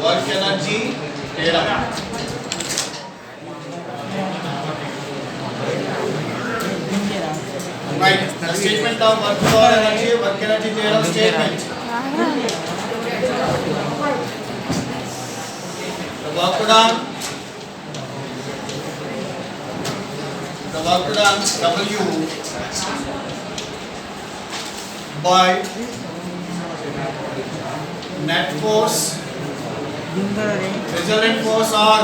work energy theorem. Right, the statement of work energy theorem statement. The work done W by net force, resultant force or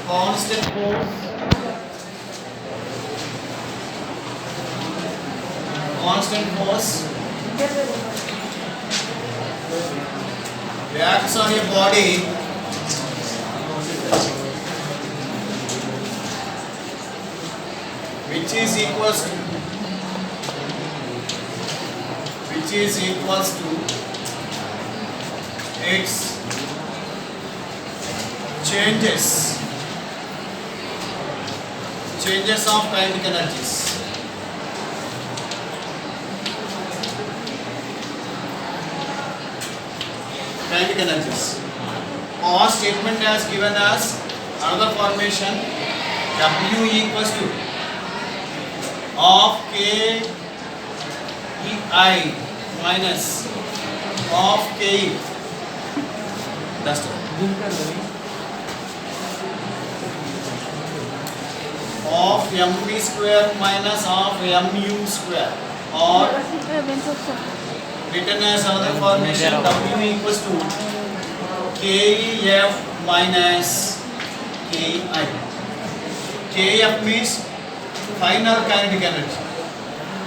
constant force reacts on your body which is equals to its changes of kinetic energies. Or statement as given as another formation W equals to of K EI minus of K. That's it. Of mv square minus of mu square, or written as another formation W equals to KEF minus KI. KF means final kinetic energy,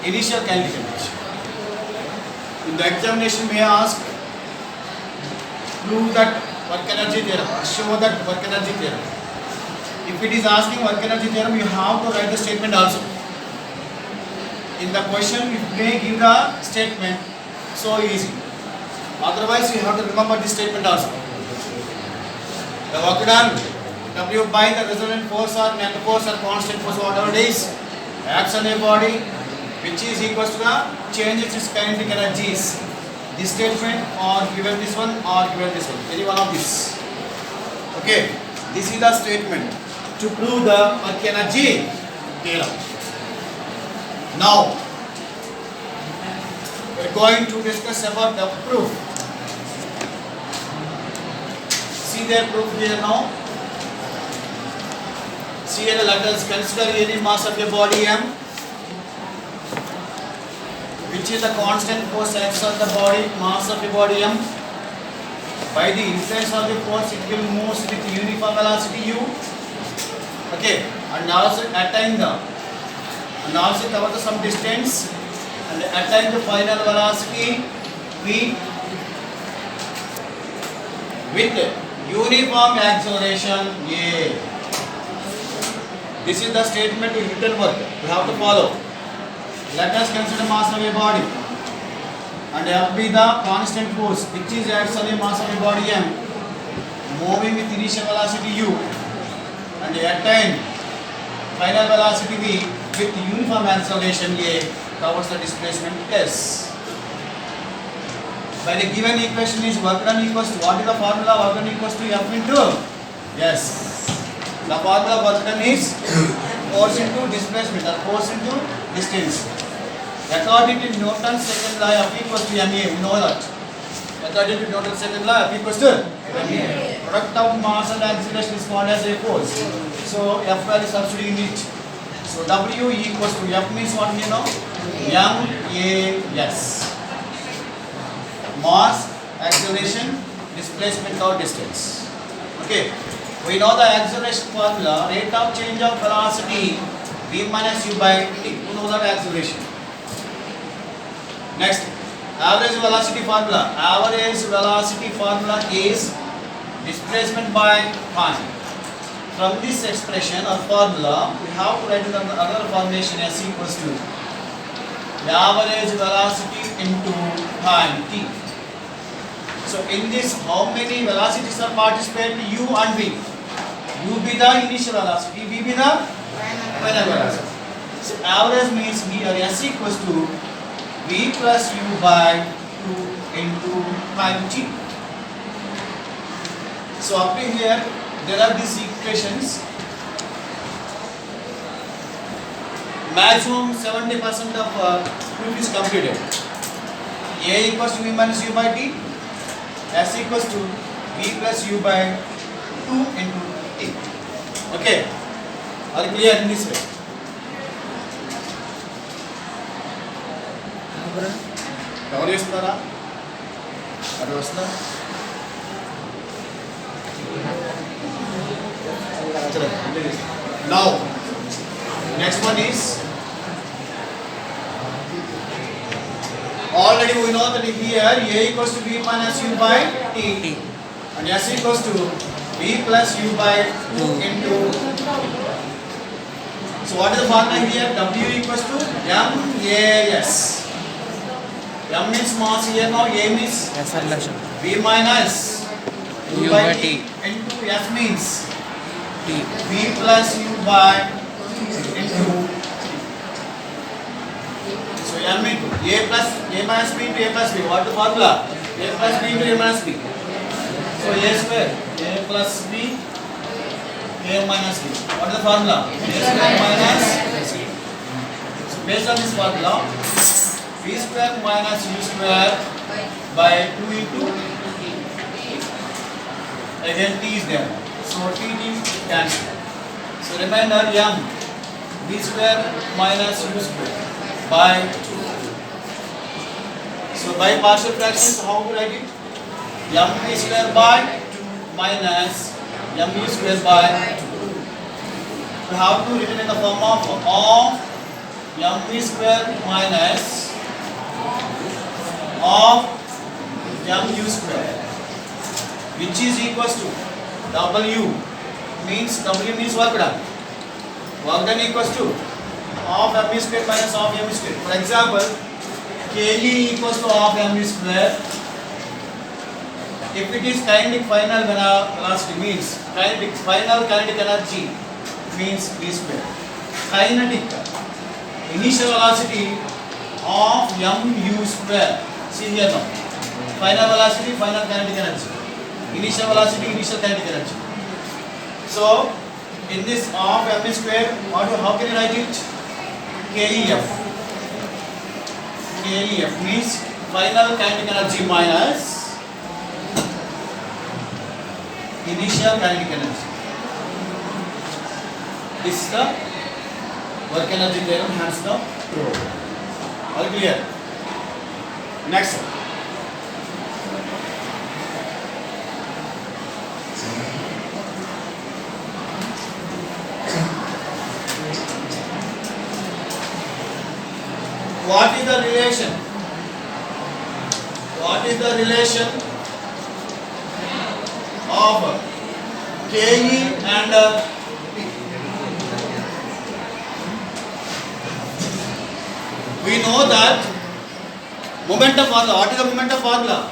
initial kinetic energy. In the examination may ask, prove that work energy theorem, show that work energy theorem. If it is asking work energy theorem, you have to write the statement also. In the question, it may give the statement, so easy. Otherwise, you have to remember the statement also. The work done, W by the resultant force or net force or constant force, whatever it is, acts on a body which is equals to the changes its kinetic energies. This statement or given this one or given this one, any one of these. Okay, this is the statement to prove the work energy theorem. Now, we are going to discuss about the proof. See their proof here now. See here, let us consider any mass of a body M, which is the constant force acts on the body, mass of the body M. By the influence of the force, it will move with uniform velocity U. Okay, and also attain the, and also cover some distance and attain the final velocity V with uniform acceleration A. This is the statement in written work we have to follow. Let us consider mass of a body and F be the constant force which is acts on the mass of a body M, moving with initial velocity U and attain final velocity V with uniform acceleration A, covers the displacement S. By the given equation is work done equals to, what is the formula? Work done equals to F into, yes, the formula work done is force into displacement or force into distance. According to Newton's second law, F equals to ma, we know that. According to Newton's second law, F equals to ma. Product of mass and acceleration is called as a force. So F value is substituting in it. So W equals to, F means what we know? M-A-S. Mass, acceleration, displacement or distance. Okay. We know the acceleration formula, rate of change of velocity V minus U by T. You know that acceleration. Next, average velocity formula. Average velocity formula is displacement by time. From this expression or formula, we have to write another formulation S equals to the average velocity into time T. So in this, how many velocities are participating? U and V. U be the initial velocity, V be the final velocity. So average means here S equals to V plus U by 2 into time T. So up to here there are these equations. Maximum 70% of proof is completed. A equals to V minus U by T. S equals to V plus U by 2 into T. Okay. Are you clear in this way? Cover చేస్తున్నారా అది వస్తుందా now next one is already we know that here A equals to B minus U by T and S equals to B plus U by 2 into. So what is the formula here? W equals to MAS. M means mass here, now A means V minus U by T into S means T. V plus U by into. So M into A plus A minus B into A plus B. What is the formula? A plus B into A minus B. So A square A plus B A minus B. What is the formula? A square minus B. So based on this formula, B square minus U square by 2 into again T is there. So T cancel. So remainder M B square minus U square by 2. So by partial fractions, how to write it? M B square by 2 minus M U square by 2. We have to written in the form of M B square minus of mu square, which is equals to W means work done. Work done equals to of mu square minus of mu square. For example, Ke equals to of mu square. If it is kinetic final velocity means kinetic final kinetic energy means V square. Kinetic initial velocity of mu square. See here now. Final velocity, final kinetic energy. Initial velocity, initial kinetic energy. So in this of mu square, how can you write it? KEF. KEF means final kinetic energy minus initial kinetic energy. This is the work energy theorem, hence the proof. All clear? Next one. What is the relation? What is the relation of KE and P? We know that momentum formula. What is the momentum formula?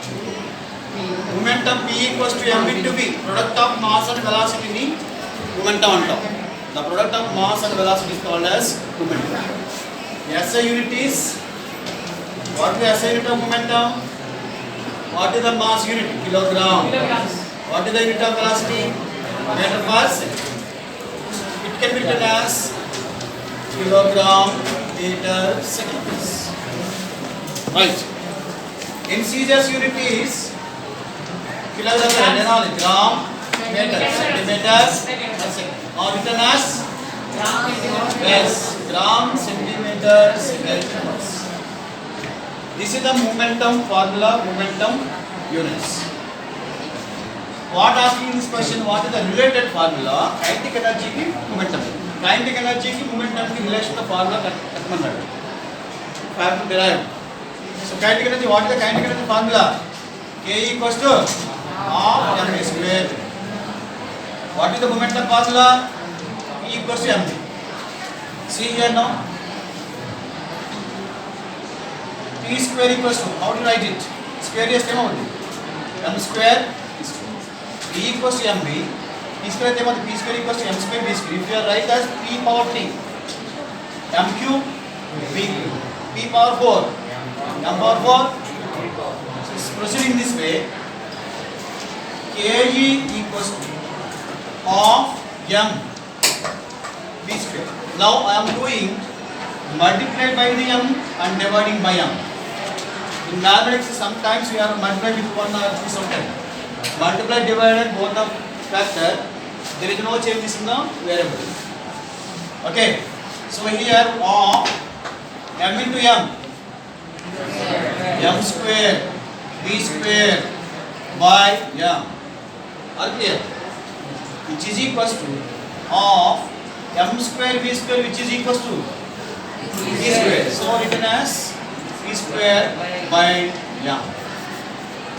Momentum P equals to M into V. Product of mass and velocity ni momentum antam. The product of mass and velocity is called as momentum. SI unit is, what is the SI unit of momentum? What is the mass unit? Kilogram. What is the unit of velocity? Meter per second. It can be written as kilogram meter seconds. Right. In Caesar's unit is kilogram gram meter centimeters per second. Or written as yes, gram centimeter second. This is the momentum formula, momentum units. What asking this question? What is the related formula? Kinetic energy ki momentum. Kinetic energy ki momentum ki relation the formula katmannadu. Have to derive. So kinetic energy, what is the kinetic energy formula? K equals to half m square. What is the momentum formula? E equals to mv. See here now. P square equals to, how to write it? Square is m square. E equals to mv. P square P square equals to m square b square. If you are write as P power T. m cube v cube, p power 4 m power 4. So it's proceeding this way. Ke equals to of m v square. Now I am doing multiplied by the m and dividing by m. In mathematics, sometimes we are multiplied with one or two sometimes. Multiply, divided, both the factor. There is no changes in the variable. Okay. So here of m into m square v square by m are clear. Which is equals to of m square v square, which is equals to v square. So written as v square by m.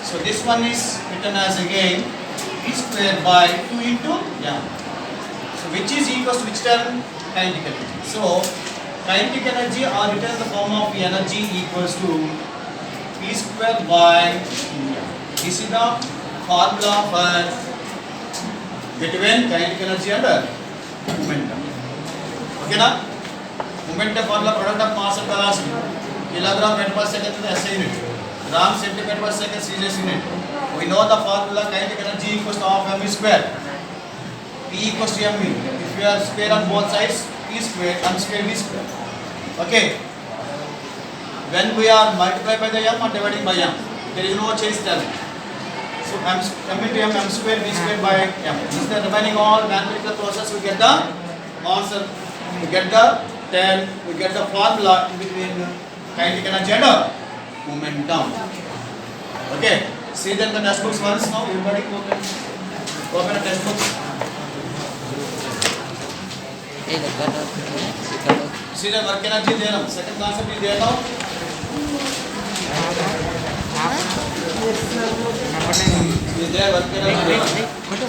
So this one is written as again v square by 2 into m. So which is equals to which term? Kinetic energy. So kinetic energy are written in the form of energy equals to v square by 2m. This is the formula for between kinetic energy and momentum. Okay na? Momentum formula, product of mass and velocity. Kilogram meter per second is the SI unit. Gram centimeter per second is CS unit. We know the formula kinetic energy equals to half m square. P equals to m. If you are square on both sides, p square, m square, v square. Okay. When we are multiplied by the m or dividing by m, there is no change term. So m into m square, v square by m. This is the remaining all mathematical process. We get the answer. We get the term. We get the formula in between kinetic energy and momentum. Okay. See then the test books once now. Everybody open the test books. See the work energy there. Second concept is there now. Is there work energy?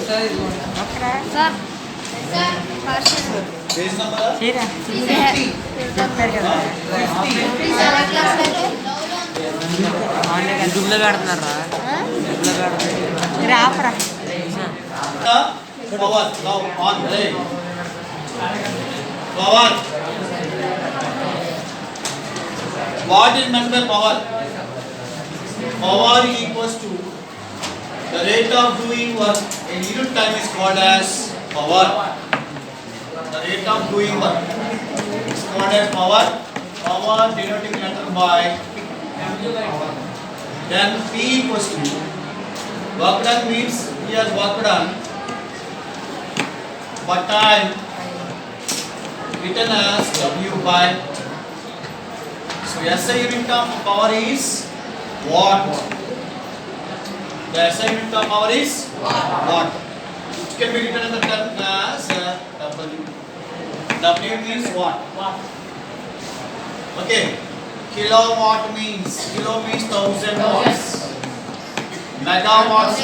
Sir. Page number? Power. Now on. Power. What is meant by power? Power equals to the rate of doing work in unit time is called as power. The rate of doing work is called as power. Power denoting letter by then P equals to work done means here work done but time written as W by T. So SI unit of power is watt. The SI unit of power is watt. Which can be written in the term as W. W means watt. Okay. Kilowatt means 1000 watts. Megawatts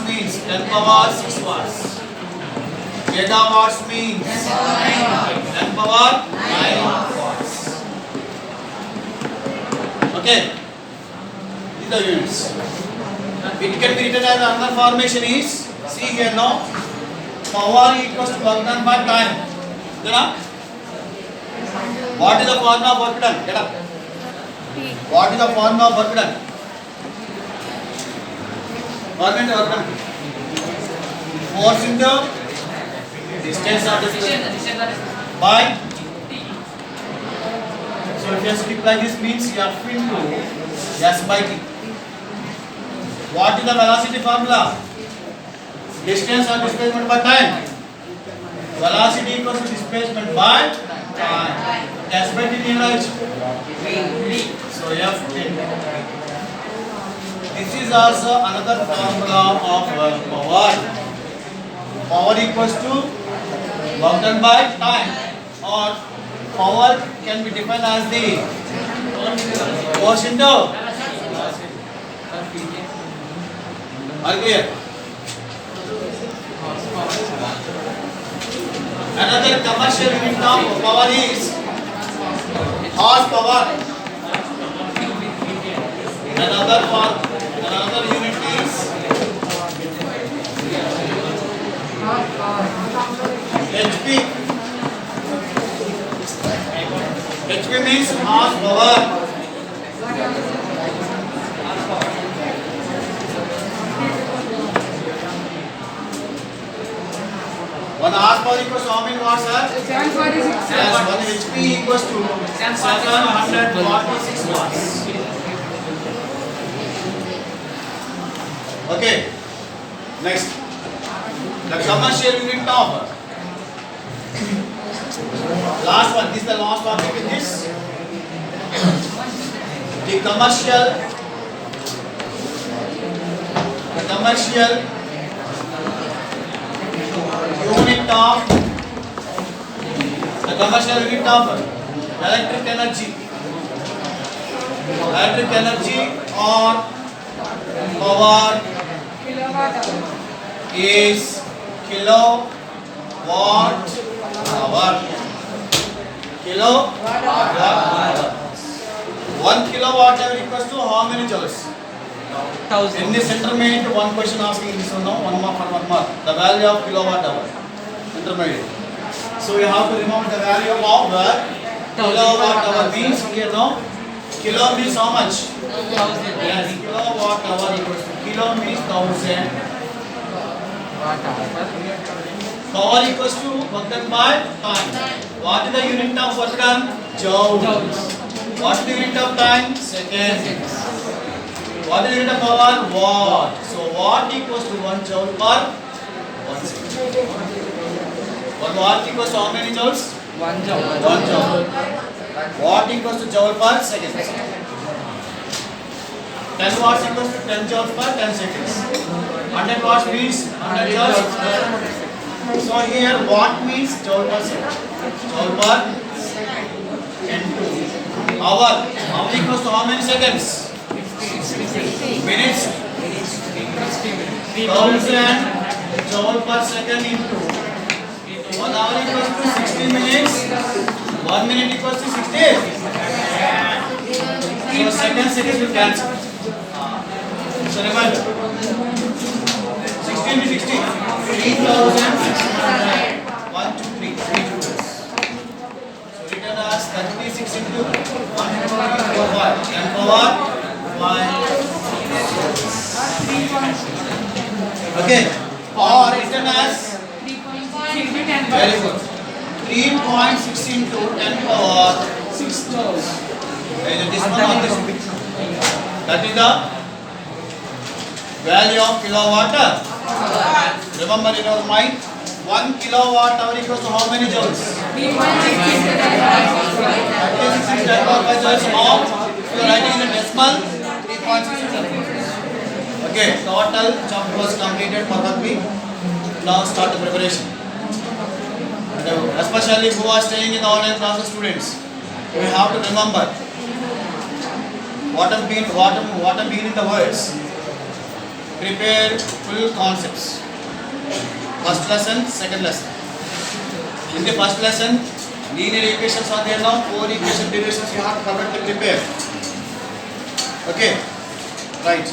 means 10 power 6 watts. Gigawatts means 10 power 9 watts. Okay. These are units. It can be written as another formation is, see here now, power equals to work done by time. What is the formula of work done? Get up. What is the formula of work done? Formula of work done. Force into distance of distance by. So if you multiply this means F into S by T. What is the velocity formula? Distance or displacement by time. Velocity equals to displacement by time. S by T is so F into. This is also another formula of power. Power equals to work done by time, or power can be defined as the force into. Are clear? Another commercial unit of power is horsepower. Another unit is HP. HP means horsepower. One horsepower equals to how many watts, sir? 746. Yes, one HP equals to 746 watts. Okay. Next. The commercial unit of. Last one. This is the last topic in this. The commercial unit of electric energy or power Kilowatt hour. is kilowatt hour. Kilowatt hour. 1 kilowatt hour equals to how many joules? In this intermediate, one question asking this one now, 1 mark for 1 mark. The value of kilowatt hour. Intermediate. So you have to remember the value of kilowatt hour means here now. Kilo means how much? 1000. Yes, kilowatt hour equals to kilo means 1000. Power equals to work done by time. What is the unit of work done? Joules. What is the unit of time? Seconds. What is the unit of power? Watt. So watt equals to 1 joule per 1 second. 1 watt equals to how many joules? 1 joule. 1 joule. Watt equals to joule per second. 10 watts equals to 10 joules per 10 seconds. 100 watts means 100 joules. So here watt means joule per second. Joule per into hour. Hour equals to how many seconds? Minutes. 1000 joule per second into 1 hour equals to 60 minutes. 1 minute equals to 60. So seconds will cancel. So remember, 16 to 60. 3,600. 1, 2, 3. 3 joules. So written as 36 into 1, 2, 3, 4, 5. 10 power 5. Okay. Or written as very good. 3.6 into 10 power 6 joules. Either this one or this one. That is the value of kilowatt hour. Remember in your mind, 1 kilowatt hour equals to how many joules? 36 10 power 5 joules of, if you are writing in the decimal, 3.6. Okay, total chapter was completed perfectly. Now start the preparation. Especially who are staying in the online classes students, we have to remember what have been in the words. Prepare full concepts. First lesson, second lesson. In the first lesson, linear equations are there now. 4 equation derivations you have to correctly prepare. Okay, right.